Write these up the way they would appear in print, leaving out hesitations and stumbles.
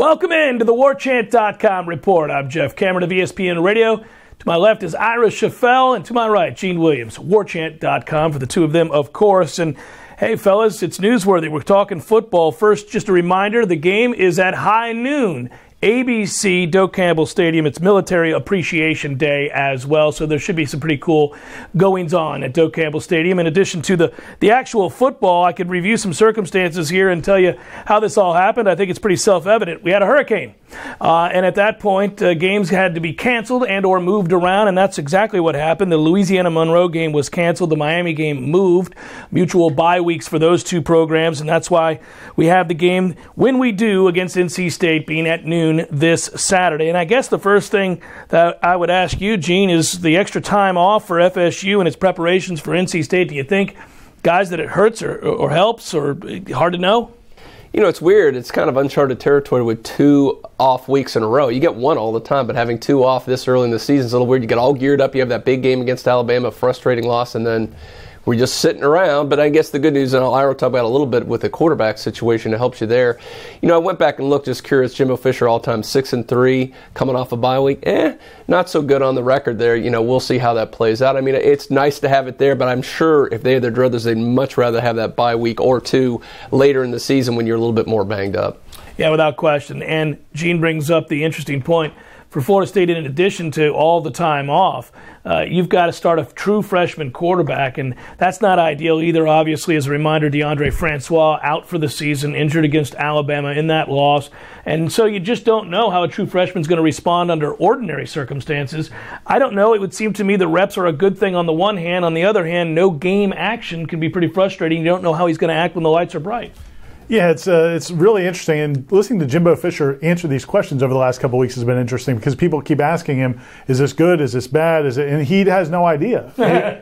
Welcome in to the Warchant.com report. I'm Jeff Cameron of ESPN Radio. To my left is Ira Schafel, and to my right, Gene Williams. Warchant.com for the two of them, of course. And hey, fellas, it's newsworthy. We're talking football. First, just a reminder, the game is at high noon. ABC, Doak Campbell Stadium. It's Military Appreciation Day as well, so there should be some pretty cool goings-on at Doak Campbell Stadium. In addition to the actual football, I could review some circumstances here and tell you how this all happened. I think it's pretty self-evident. We had a hurricane, and at that point, games had to be canceled and or moved around, and that's exactly what happened. The Louisiana-Monroe game was canceled. The Miami game moved. Mutual bye weeks for those two programs, and that's why we have the game when we do against NC State being at noon this Saturday. And I guess the first thing that I would ask you, Gene, is the extra time off for FSU and its preparations for NC State. Do you think, guys, that it hurts or helps, or hard to know? You know, it's weird. It's kind of uncharted territory with 2 off weeks in a row. You get one all the time, but having 2 off this early in the season is a little weird. You get all geared up. You have that big game against Alabama, frustrating loss, and then we're just sitting around. But I guess the good news, and Ira will talk about a little bit with the quarterback situation, it helps you there. You know, I went back and looked, just curious. Jimbo Fisher all-time 6-3, coming off a bye week. Not so good on the record there. You know, we'll see how that plays out. I mean, it's nice to have it there, but I'm sure if they had their druthers, they'd much rather have that bye week or 2 later in the season when you're a little bit more banged up. Yeah, without question. And Gene brings up the interesting point. For Florida State, in addition to all the time off, you've got to start a true freshman quarterback, and that's not ideal either. Obviously, as a reminder, DeAndre Francois out for the season, injured against Alabama in that loss. And so you just don't know how a true freshman is going to respond under ordinary circumstances. I don't know. It would seem to me the reps are a good thing on the one hand. On the other hand, no game action can be pretty frustrating. You don't know how he's going to act when the lights are bright. Yeah, it's really interesting, and listening to Jimbo Fisher answer these questions over the last couple of weeks has been interesting because people keep asking him, "Is this good? Is this bad? Is it?" And he has no idea.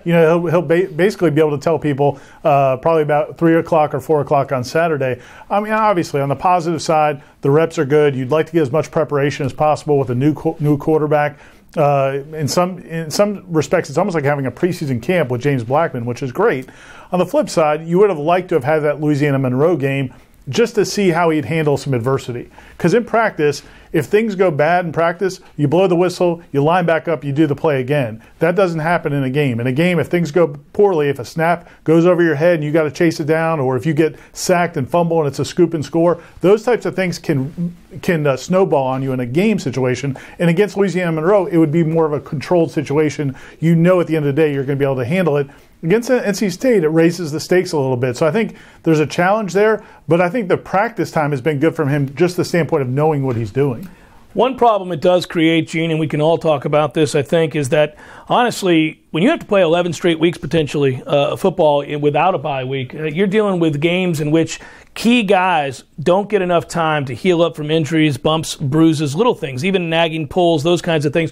He'll basically be able to tell people probably about 3 o'clock or 4 o'clock on Saturday. I mean, obviously, on the positive side, the reps are good. You'd like to get as much preparation as possible with a new quarterback. In some respects, it's almost like having a preseason camp with James Blackman, which is great. On the flip side, you would have liked to have had that Louisiana-Monroe game just to see how he'd handle some adversity. Because in practice, if things go bad in practice, you blow the whistle, you line back up, you do the play again. That doesn't happen in a game. In a game, if things go poorly, if a snap goes over your head and you got to chase it down, or if you get sacked and fumble and it's a scoop and score, those types of things can snowball on you in a game situation. And against Louisiana-Monroe, it would be more of a controlled situation. You know at the end of the day you're going to be able to handle it. Against NC State, it raises the stakes a little bit. So I think there's a challenge there, but I think the practice time has been good from him, just the standpoint of knowing what he's doing. One problem it does create, Gene, and we can all talk about this, I think, is that, honestly, when you have to play 11 straight weeks, potentially, football without a bye week, you're dealing with games in which key guys don't get enough time to heal up from injuries, bumps, bruises, little things, even nagging pulls, those kinds of things.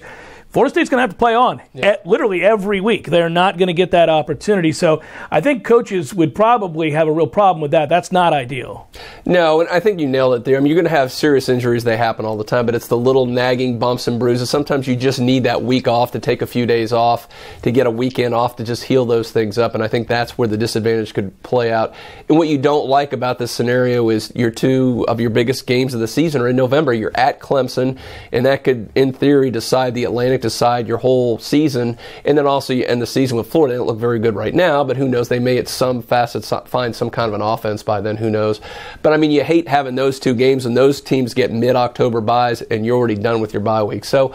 Florida State's going to have to play on literally every week. They're not going to get that opportunity. So I think coaches would probably have a real problem with that. That's not ideal. No, and I think you nailed it there. I mean, you're going to have serious injuries. They happen all the time, but it's the little nagging bumps and bruises. Sometimes you just need that week off to take a few days off, to get a weekend off to just heal those things up, and I think that's where the disadvantage could play out. And what you don't like about this scenario is your 2 of your biggest games of the season are in November. You're at Clemson, and that could, in theory, decide the Atlantic, decide your whole season, and then also you end the season with Florida. They don't look very good right now, but who knows? They may at some facets find some kind of an offense by then. Who knows? But I mean, you hate having those 2 games, and those teams get mid-October byes, and you're already done with your bye week. So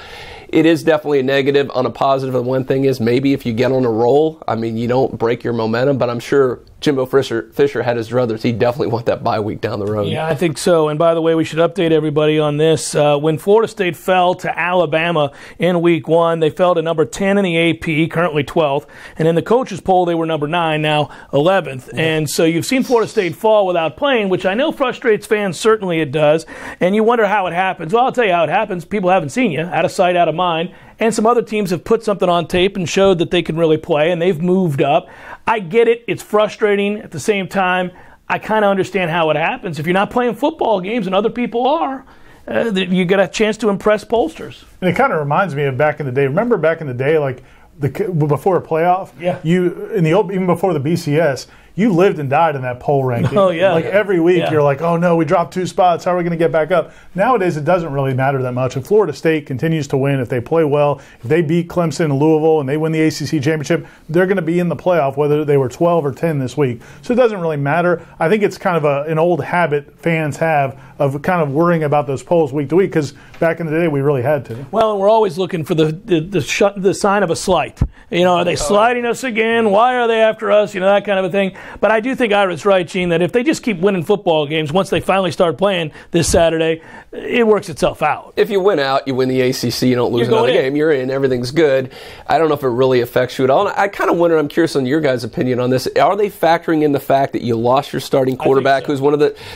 it is definitely a negative. On a positive, the one thing is maybe if you get on a roll, I mean, you don't break your momentum, but I'm sure Jimbo Fisher had his druthers. He definitely want that bye week down the road. Yeah, I think so. And by the way, we should update everybody on this. When Florida State fell to Alabama in week 1, they fell to number 10 in the AP, currently 12th. And in the coaches poll, they were number 9, now 11th. Yeah. And so you've seen Florida State fall without playing, which I know frustrates fans. Certainly it does. And you wonder how it happens. Well, I'll tell you how it happens. People haven't seen you. Out of sight, out of mind. And some other teams have put something on tape and showed that they can really play, and they've moved up. I get it. It's frustrating. At the same time, I kind of understand how it happens. If you're not playing football games and other people are, you get a chance to impress pollsters. And it kind of reminds me of back in the day. Remember back in the day, like before a playoff, yeah. Even before the BCS, you lived and died in that poll ranking. Oh, yeah. Like every week you're like, oh no, we dropped 2 spots. How are we going to get back up? Nowadays it doesn't really matter that much. If Florida State continues to win, if they play well, if they beat Clemson and Louisville and they win the ACC championship, they're going to be in the playoff whether they were 12 or 10 this week. So it doesn't really matter. I think it's kind of an old habit fans have of kind of worrying about those polls week to week, because back in the day we really had to. Well, and we're always looking for the sign of a slight. Are they sliding us again? Why are they after us? That kind of a thing. But I do think Ira's right, Gene, that if they just keep winning football games, once they finally start playing this Saturday, it works itself out. If you win out, you win the ACC, you don't lose another game, you're in, everything's good. I don't know if it really affects you at all. And I kind of wonder, I'm curious on your guys' opinion on this. Are they factoring in the fact that you lost your starting quarterback, who's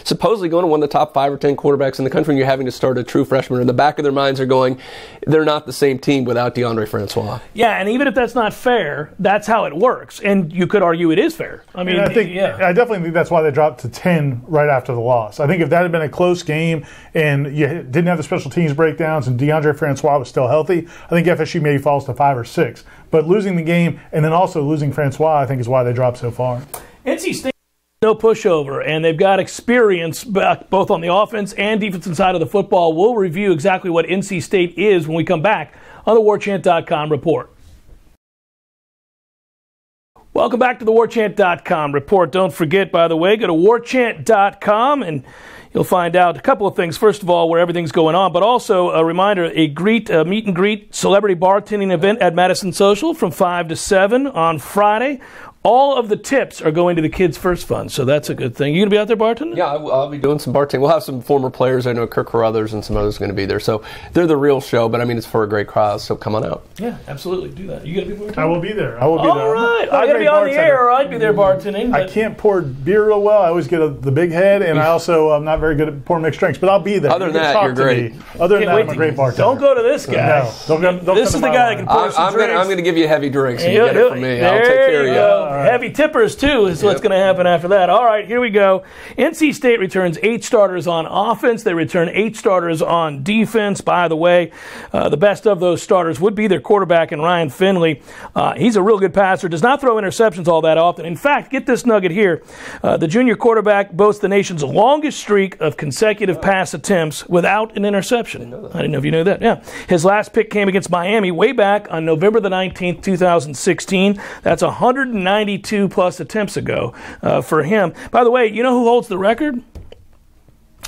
supposedly going to one of the top 5 or 10 quarterbacks in the country, and you're having to start a true freshman? In the back of their minds are going, they're not the same team without DeAndre Francois. Yeah, and even if that's not fair, that's how it works. And you could argue it is fair. I definitely think that's why they dropped to 10 right after the loss. I think if that had been a close game and you didn't have the special teams breakdowns and DeAndre Francois was still healthy, I think FSU maybe falls to 5 or 6. But losing the game and then also losing Francois, I think, is why they dropped so far. NC State, no pushover, and they've got experience both on the offense and defensive side of the football. We'll review exactly what NC State is when we come back on the Warchant.com report. Welcome back to the Warchant.com report. Don't forget, by the way, go to Warchant.com and you'll find out a couple of things. First of all, where everything's going on, but also a reminder, a meet and greet celebrity bartending event at Madison Social from 5 to 7 on Friday. All of the tips are going to the Kids First Fund, so that's a good thing. You going to be out there bartending? Yeah, I'll be doing some bartending. We'll have some former players. I know Kirk Carruthers and some others are going to be there. So they're the real show, but it's for a great crowd, so come on out. Yeah, absolutely. Do that. You going to be bartending? I will be there. All right. I got to be on the air, or I'd be there bartending. I can't pour beer real well. I always get the big head, and I also am not very good at pouring mixed drinks, but I'll be there. Other than that, you're great. Other than that, I'm a great bartender. Don't go to this guy. No, don't this is the guy that can pour some drinks. I'm going to give you heavy drinks, and you get it from me. I'll take care of you. Right. Heavy tippers, too, is what's going to happen after that. All right, here we go. NC State returns 8 starters on offense. They return 8 starters on defense. By the way, the best of those starters would be their quarterback in Ryan Finley. He's a real good passer, does not throw interceptions all that often. In fact, get this nugget here. The junior quarterback boasts the nation's longest streak of consecutive pass attempts without an interception. I didn't know if you knew that. Yeah. His last pick came against Miami way back on November the 19th, 2016. That's 192 plus attempts ago for him. By the way, you know who holds the record?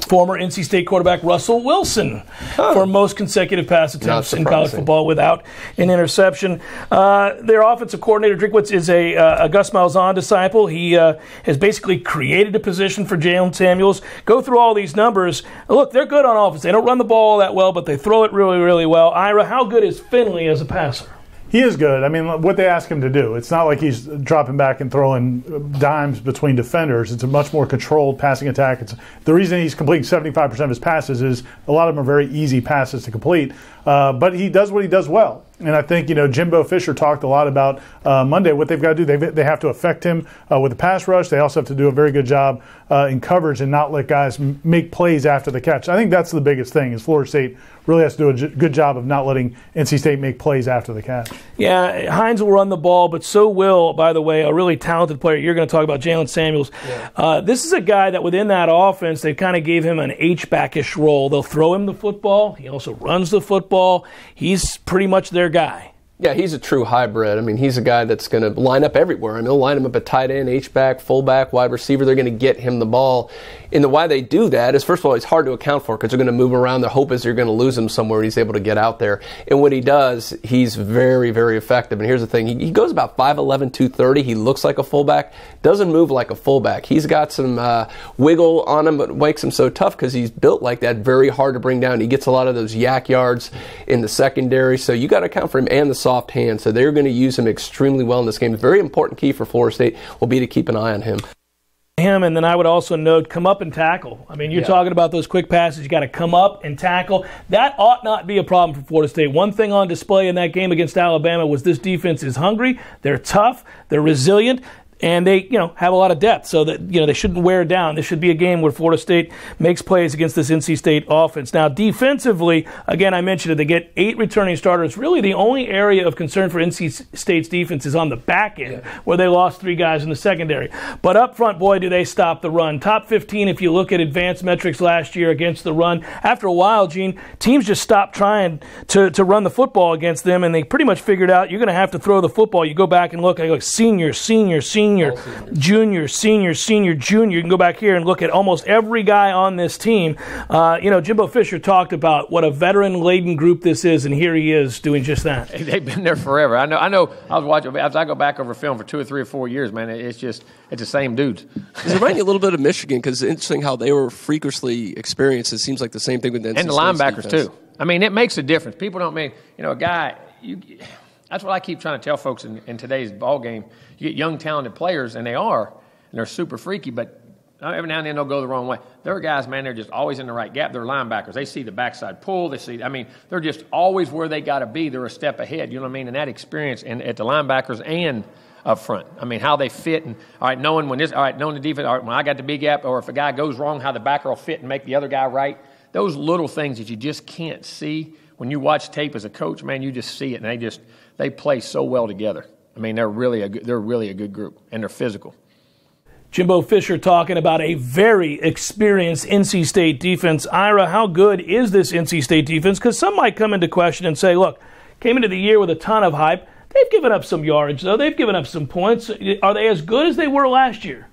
Former NC State quarterback Russell Wilson for most consecutive pass attempts in college football without an interception. Their offensive coordinator, Drinkwitz, is a Gus Malzahn disciple. He has basically created a position for Jalen Samuels. Go through all these numbers. Look, they're good on offense. They don't run the ball that well, but they throw it really, really well. Ira, how good is Finley as a passer? He is good. What they ask him to do, it's not like he's dropping back and throwing dimes between defenders. It's a much more controlled passing attack. The reason he's completing 75% of his passes is a lot of them are very easy passes to complete. But he does what he does well. And I think, Jimbo Fisher talked a lot about Monday what they've got to do. They have to affect him with the pass rush. They also have to do a very good job in coverage and not let guys make plays after the catch. I think that's the biggest thing is Florida State really has to do a good job of not letting NC State make plays after the catch. Yeah, Hines will run the ball, but so will, by the way, a really talented player. You're going to talk about Jalen Samuels. Yeah. This is a guy that within that offense, they kind of gave him an H-backish role. They'll throw him the football. He also runs the football. He's pretty much their guy. Yeah, he's a true hybrid. He's a guy that's going to line up everywhere. They'll line him up at tight end, H-back, fullback, wide receiver. They're going to get him the ball. And the why they do that is, first of all, it's hard to account for because they're going to move around. The hope is you're going to lose him somewhere and he's able to get out there. And when he does, he's very, very effective. And here's the thing. He goes about 5'11", 230. He looks like a fullback. Doesn't move like a fullback. He's got some wiggle on him, but makes him so tough because he's built like that. Very hard to bring down. He gets a lot of those yak yards in the secondary. So you got to account for him and the soft hand. So they're going to use him extremely well in this game. A very important key for Florida State will be to keep an eye on him. And then I would also note, come up and tackle. You're talking about those quick passes. You got to come up and tackle. That ought not be a problem for Florida State. One thing on display in that game against Alabama was this defense is hungry. They're tough. They're resilient. and they, have a lot of depth, so that, they shouldn't wear down. This should be a game where Florida State makes plays against this NC State offense. Now, defensively, again, I mentioned it, they get 8 returning starters. Really, the only area of concern for NC State's defense is on the back end, where they lost 3 guys in the secondary. But up front, boy, do they stop the run. Top 15, if you look at advanced metrics last year against the run. After a while, Gene, teams just stopped trying to run the football against them, and they pretty much figured out you're going to have to throw the football. You go back and look at senior, junior, senior, junior. You can go back here and look at almost every guy on this team. Jimbo Fisher talked about what a veteran-laden group this is, and here he is doing just that. They've been there forever. I know. I was watching as I go back over film for 2 or 3 or 4 years. Man, it's the same dudes. It reminds me a little bit of Michigan, because it's interesting how they were freakishly experienced. It seems like the same thing with the NC and the linebackers defense too. I mean, it makes a difference. People don't mean a guy. That's what I keep trying to tell folks in today's ball game. You get young, talented players, and they're super freaky, but every now and then they'll go the wrong way. There are guys, man, they're just always in the right gap. They're linebackers. They see the backside pull. They're just always where they got to be. They're a step ahead, you know what I mean? And that experience at the linebackers and up front. I mean, how they fit, and knowing the defense, when I got the big gap, or if a guy goes wrong, how the backer will fit and make the other guy right. Those little things that you just can't see when you watch tape as a coach, man, you just see it, and they play so well together. I mean, they're really a good group, and they're physical. Jimbo Fisher talking about a very experienced NC State defense. Ira, how good is this NC State defense? Because some might come into question and say, look, came into the year with a ton of hype. They've given up some yardage, though. They've given up some points. Are they as good as they were last year?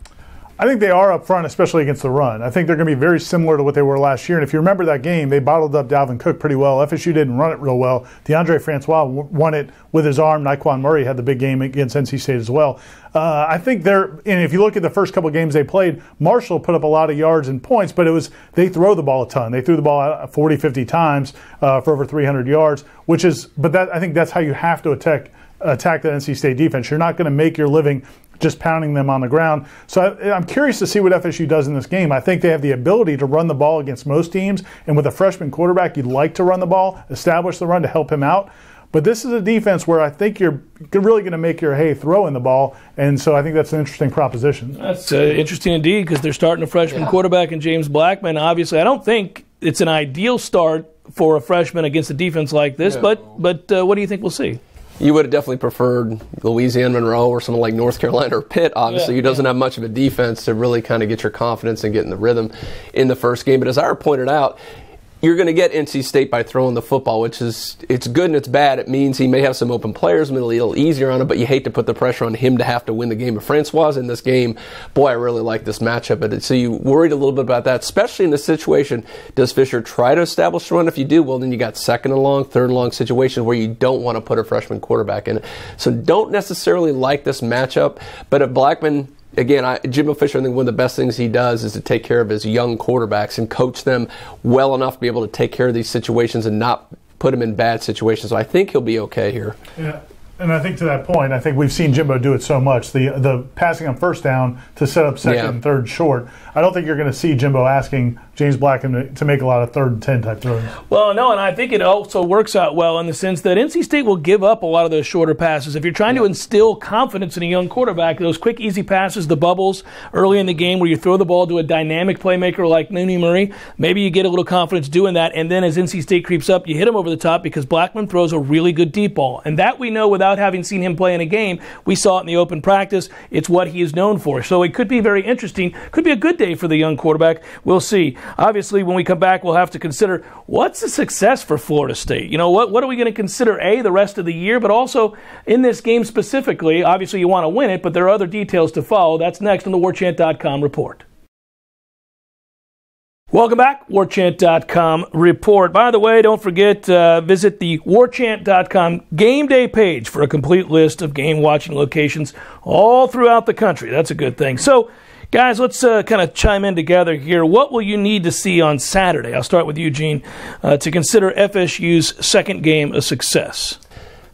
I think they are up front, especially against the run. I think they're going to be very similar to what they were last year. And if you remember that game, they bottled up Dalvin Cook pretty well. FSU didn't run it real well. DeAndre Francois won it with his arm. Nyquan Murray had the big game against NC State as well. I think and if you look at the first couple games they played, Marshall put up a lot of yards and points, but they throw the ball a ton. They threw the ball out 40, 50 times for over 300 yards, I think that's how you have to attack the NC State defense. You're not going to make your living just pounding them on the ground. So I'm curious to see what FSU does in this game. I think they have the ability to run the ball against most teams, and with a freshman quarterback, you'd like to run the ball, establish the run to help him out. But this is a defense where I think you're really going to make your hay throwing the ball, and so I think that's an interesting proposition. That's interesting indeed, because they're starting a freshman quarterback in James Blackman. Obviously, I don't think it's an ideal start for a freshman against a defense like this, but what do you think we'll see? You would have definitely preferred Louisiana Monroe or someone like North Carolina or Pitt, obviously, who doesn't have much of a defense to really kind of get your confidence and get in the rhythm in the first game. But as Ira pointed out, you're going to get NC State by throwing the football, which it's good and it's bad. It means he may have some open players, a little easier on him, but you hate to put the pressure on him to have to win the game. If Francois in this game, boy, I really like this matchup. But so you worried a little bit about that, especially in this situation. Does Fisher try to establish the run? If you do, well, then you got second and long, third and long situations where you don't want to put a freshman quarterback in it. So don't necessarily like this matchup. But if Blackman, again, Jimbo Fisher, I think one of the best things he does is to take care of his young quarterbacks and coach them well enough to be able to take care of these situations and not put them in bad situations. So I think he'll be okay here. Yeah. And I think to that point, I think we've seen Jimbo do it so much. The passing on first down to set up second and third short. I don't think you're going to see Jimbo asking James Blackman to make a lot of 3rd and 10 type throws. Well, no, and I think it also works out well in the sense that NC State will give up a lot of those shorter passes. If you're trying to instill confidence in a young quarterback, those quick, easy passes, the bubbles early in the game where you throw the ball to a dynamic playmaker like Nooney Murray, maybe you get a little confidence doing that, and then as NC State creeps up, you hit him over the top because Blackman throws a really good deep ball. And that we know without having seen him play in a game. We saw it in the open practice. It's what he is known for. So it could be very interesting. Could be a good day for the young quarterback. We'll see. Obviously, when we come back, we'll have to consider what's a success for Florida State. You know, what are we going to consider, the rest of the year, but also in this game specifically. Obviously, you want to win it, but there are other details to follow. That's next on the Warchant.com report. Welcome back, Warchant.com report. By the way, don't forget, visit the Warchant.com game day page for a complete list of game watching locations all throughout the country. That's a good thing. So, guys, let's kind of chime in together here. What will you need to see on Saturday? I'll start with you, Gene, to consider FSU's second game a success.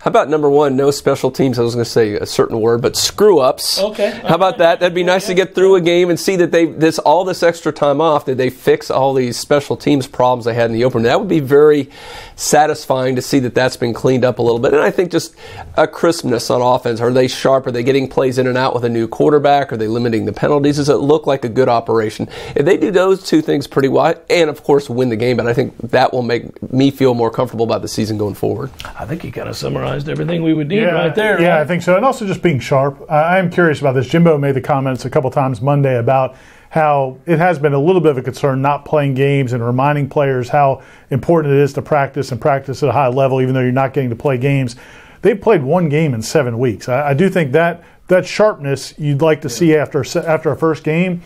How about number one, no special teams? I was going to say a certain word, but screw-ups. Okay. How about that? That'd be nice to get through a game and see that all this extra time off, that they fix all these special teams problems they had in the opener. That would be very satisfying to see that that's been cleaned up a little bit. And I think just a crispness on offense. Are they sharp? Are they getting plays in and out with a new quarterback? Are they limiting the penalties? Does it look like a good operation? If they do those two things pretty well, and of course win the game, but I think that will make me feel more comfortable about the season going forward. I think you kind of summarized everything we would need right there. Yeah, right? I think so. And also just being sharp. I'm curious about this. Jimbo made the comments a couple times Monday about how it has been a little bit of a concern not playing games and reminding players how important it is to practice and practice at a high level, even though you're not getting to play games. They've played one game in 7 weeks. I do think that sharpness you'd like to see after a first game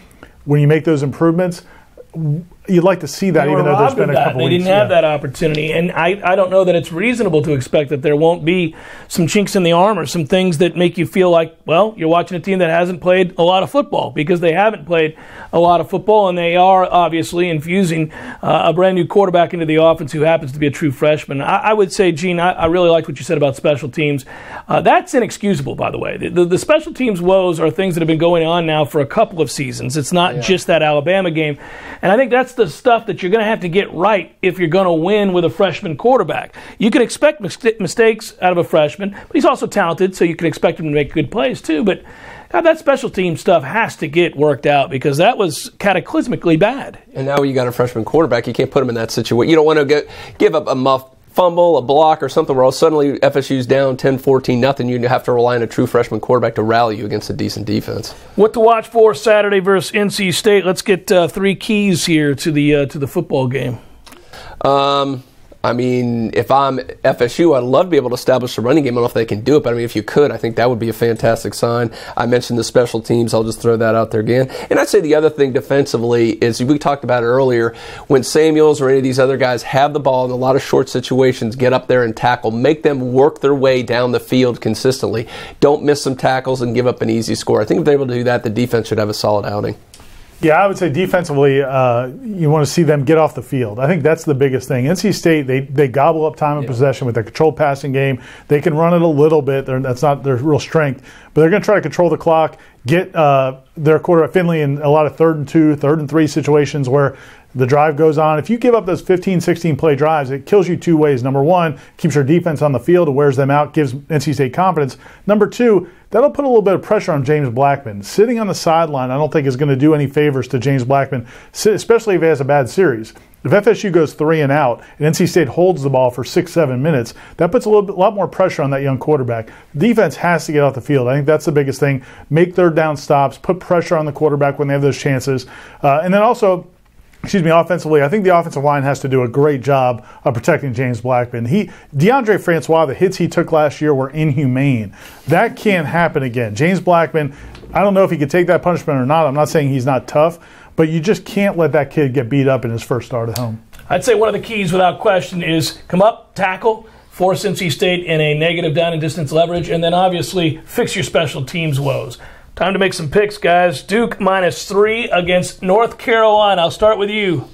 when you make those improvements. You'd like to see that, even though there's been a couple weeks. They didn't have that opportunity. And I don't know that it's reasonable to expect that there won't be some chinks in the armor, some things that make you feel like, well, you're watching a team that hasn't played a lot of football, because they haven't played a lot of football, and they are obviously infusing a brand new quarterback into the offense who happens to be a true freshman. I would say, Gene, I really liked what you said about special teams. That's inexcusable, by the way. The special teams woes are things that have been going on now for a couple of seasons. It's not just that Alabama game. And I think that's the stuff that you're going to have to get right if you're going to win with a freshman quarterback. You can expect mistakes out of a freshman, but he's also talented, so you can expect him to make good plays too. But God, that special team stuff has to get worked out, because that was cataclysmically bad. And now you got a freshman quarterback. You can't put him in that situation. You don't want to give up a muff fumble, a block, or something where all suddenly FSU's down 10-14 nothing. You have to rely on a true freshman quarterback to rally you against a decent defense. What to watch for Saturday versus NC State? Let's get 3 keys here to the football game. I mean, if I'm FSU, I'd love to be able to establish a running game. I don't know if they can do it, but I mean, if you could, I think that would be a fantastic sign. I mentioned the special teams. I'll just throw that out there again. And I'd say the other thing defensively is, we talked about it earlier, when Samuels or any of these other guys have the ball in a lot of short situations, get up there and tackle. Make them work their way down the field consistently. Don't miss some tackles and give up an easy score. I think if they're able to do that, the defense should have a solid outing. Yeah, I would say defensively, you want to see them get off the field. I think that's the biggest thing. NC State, they gobble up time of possession with their controlled passing game. They can run it a little bit. That's not their real strength. But they're going to try to control the clock, get their quarterback Finley in a lot of 3rd and 2, 3rd and 3 situations where the drive goes on. If you give up those 15, 16-play drives, it kills you 2 ways. Number one, keeps your defense on the field, it wears them out, gives NC State confidence. Number two, that'll put a little bit of pressure on James Blackman. Sitting on the sideline, I don't think is going to do any favors to James Blackman, especially if he has a bad series. If FSU goes 3 and out and NC State holds the ball for 6-7 minutes, that puts a lot more pressure on that young quarterback. Defense has to get off the field. I think that's the biggest thing. Make 3rd down stops, put pressure on the quarterback when they have those chances. And then also, offensively, I think the offensive line has to do a great job of protecting James Blackman. DeAndre Francois, the hits he took last year were inhumane. That can't happen again. James Blackman, I don't know if he could take that punishment or not. I'm not saying he's not tough, but you just can't let that kid get beat up in his first start at home. I'd say one of the keys, without question, is come up, tackle, force NC State in a negative down and distance leverage, and then obviously fix your special teams woes. Time to make some picks, guys. Duke -3 against North Carolina. I'll start with you.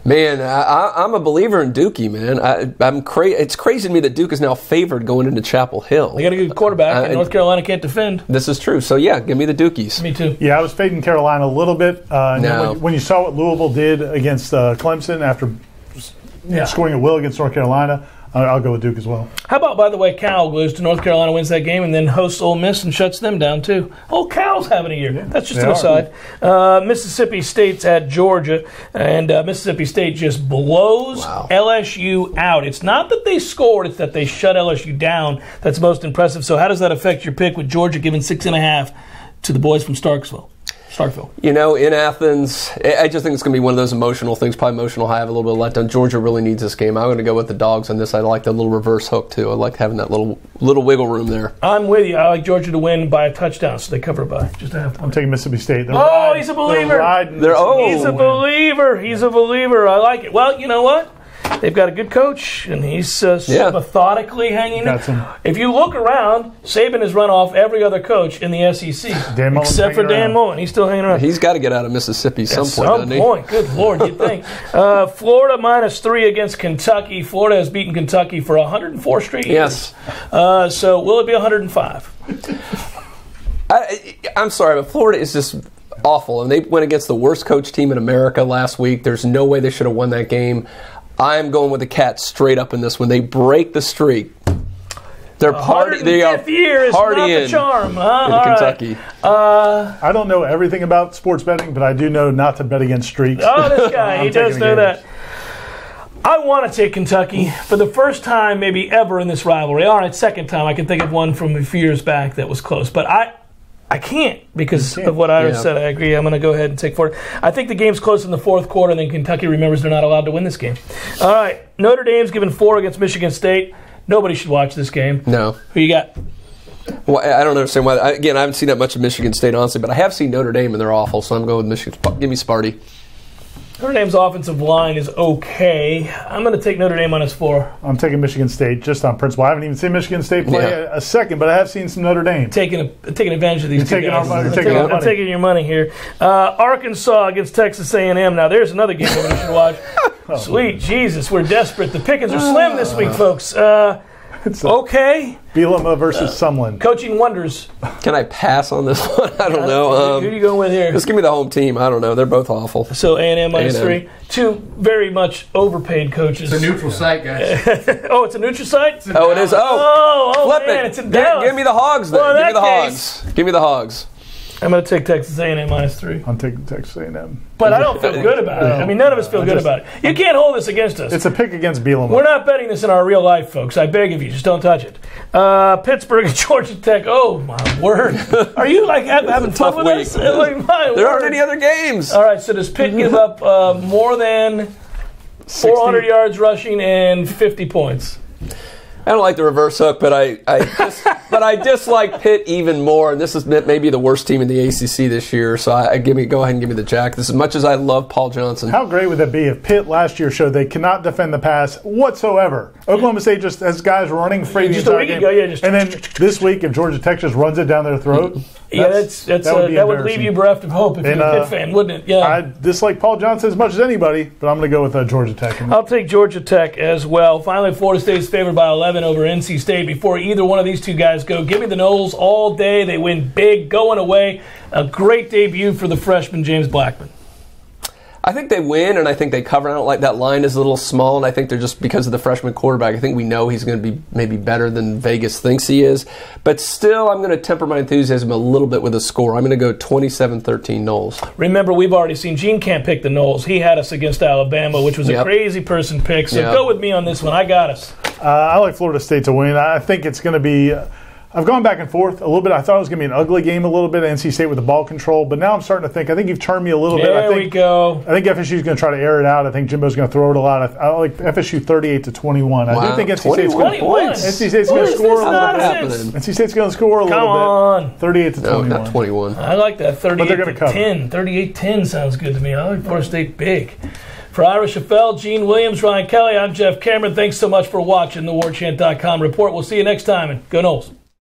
Man, I'm a believer in Dookie, man. It's crazy to me that Duke is now favored going into Chapel Hill. They got a good quarterback, and North Carolina can't defend. This is true. So, yeah, give me the Dukies. Me too. Yeah, I was fading Carolina a little bit. When you saw what Louisville did against Clemson after scoring a will against North Carolina, I'll go with Duke as well. How about, by the way, Cal goes to North Carolina, wins that game, and then hosts Ole Miss and shuts them down, too. Oh, Cal's having a year. Yeah, that's just an aside. Mississippi State's at Georgia, and Mississippi State just blows LSU out. It's not that they scored, it's that they shut LSU down. That's most impressive. So how does that affect your pick with Georgia giving 6.5 to the boys from Starkville? You know, in Athens, I just think it's going to be one of those emotional things, probably emotional high, have a little bit of letdown. Georgia really needs this game. I'm going to go with the dogs on this. I like the little reverse hook, too. I like having that little wiggle room there. I'm with you. I like Georgia to win by a touchdown, so they cover by just a half point. I'm taking Mississippi State. He's a believer. He's a believer. I like it. Well, you know what? they've got a good coach, and he's methodically hanging in. If you look around, Saban has run off every other coach in the SEC, except for Dan Mullen. He's still hanging around. He's got to get out of Mississippi some point, doesn't he? Good Lord, you'd think. Florida -3 against Kentucky. Florida has beaten Kentucky for 104 straight years. Yes. So will it be 105? I'm sorry, but Florida is just awful. And they went against the worst coach team in America last week. There's no way they should have won that game. I'm going with the Cats straight up in this one. They break the streak. They're partying. They are year is not the charm, huh? Kentucky. I don't know everything about sports betting, but I do know not to bet against streaks. Oh, this guy, he does know that. I want to take Kentucky for the first time maybe ever in this rivalry. All right, second time. I can think of one from a few years back that was close. But I can't because of what Ira said. I agree. I'm going to go ahead and take Florida. I think the game's close in the fourth quarter, and then Kentucky remembers they're not allowed to win this game. All right, Notre Dame's given 4 against Michigan State. Nobody should watch this game. No. Who you got? Well, I don't understand why. I haven't seen that much of Michigan State, honestly, but I have seen Notre Dame, and they're awful, so I'm going with Michigan. Give me Sparty. Notre Dame's offensive line is okay. I'm going to take Notre Dame -4. I'm taking Michigan State just on principle. I haven't even seen Michigan State play a second, but I have seen some Notre Dame. Taking advantage of these two guys. I'm taking your money here. Arkansas against Texas A&M. Now, there's another game that we should watch. Sweet Jesus, we're desperate. The pickings are slim this week, folks. Okay. Bielema versus Sumlin. Coaching wonders. Can I pass on this one? I don't know. Who are you going with here? Just give me the home team. I don't know. They're both awful. So A&M -3. Two very much overpaid coaches. It's a neutral site, guys. Oh, it's a neutral site? It is. Flip it. It's in Dallas. Give me the Hogs then. Well, give me the Hogs. Give me the Hogs. I'm going to take Texas A&M -3. I'm taking Texas A&M. But I don't feel good about it. I mean, none of us feel good about it. You can't hold this against us. It's a pick against Bielema. We're not betting this in our real life, folks. I beg of you, just don't touch it. Pittsburgh and Georgia Tech. Oh, my word. Are you, having fun with us? There aren't any other games. All right, so does Pitt give up more than 400 yards rushing and 50 points? I don't like the reverse hook, but I dislike Pitt even more. And this is maybe the worst team in the ACC this year. So go ahead and give me the Jack. As much as I love Paul Johnson. How great would that be if Pitt last year showed they cannot defend the pass whatsoever? Oklahoma State just has guys running free the entire game. And then this week, if Georgia Tech just runs it down their throat. That would leave you bereft of hope if you're a Pitt fan, wouldn't it? Yeah. I dislike Paul Johnson as much as anybody, but I'm going to go with Georgia Tech. I'll take Georgia Tech as well. Finally, Florida State is favored by 11 over NC State. Before either one of these two guys go, give me the Noles all day. They win big, going away. A great debut for the freshman, James Blackman. I think they win, and I think they cover. I don't like that line is a little small, and I think they're just because of the freshman quarterback. I think we know he's going to be maybe better than Vegas thinks he is. But still, I'm going to temper my enthusiasm a little bit with a score. I'm going to go 27-13 Noles. Remember, we've already seen Gene can't pick the Noles. He had us against Alabama, which was a crazy person pick. So go with me on this one. I got us. I like Florida State to win. I think it's going to be I've gone back and forth a little bit. I thought it was going to be an ugly game a little bit, NC State with the ball control. But now I'm starting to think, I think you've turned me a little bit. There we go. I think FSU is going to try to air it out. I think Jimbo's going to throw it a lot. I like FSU 38-21. Wow. I do think NC State's going to score a little bit. NC State's going to score a little bit. 38-21. No, not 21. I like that. 38-10. 38-10 sounds good to me. I like Florida State big. For Ira Shafel, Gene Williams, Ryan Kelly, I'm Jeff Cameron. Thanks so much for watching the Warchant.com report. We'll see you next time, and go Noles.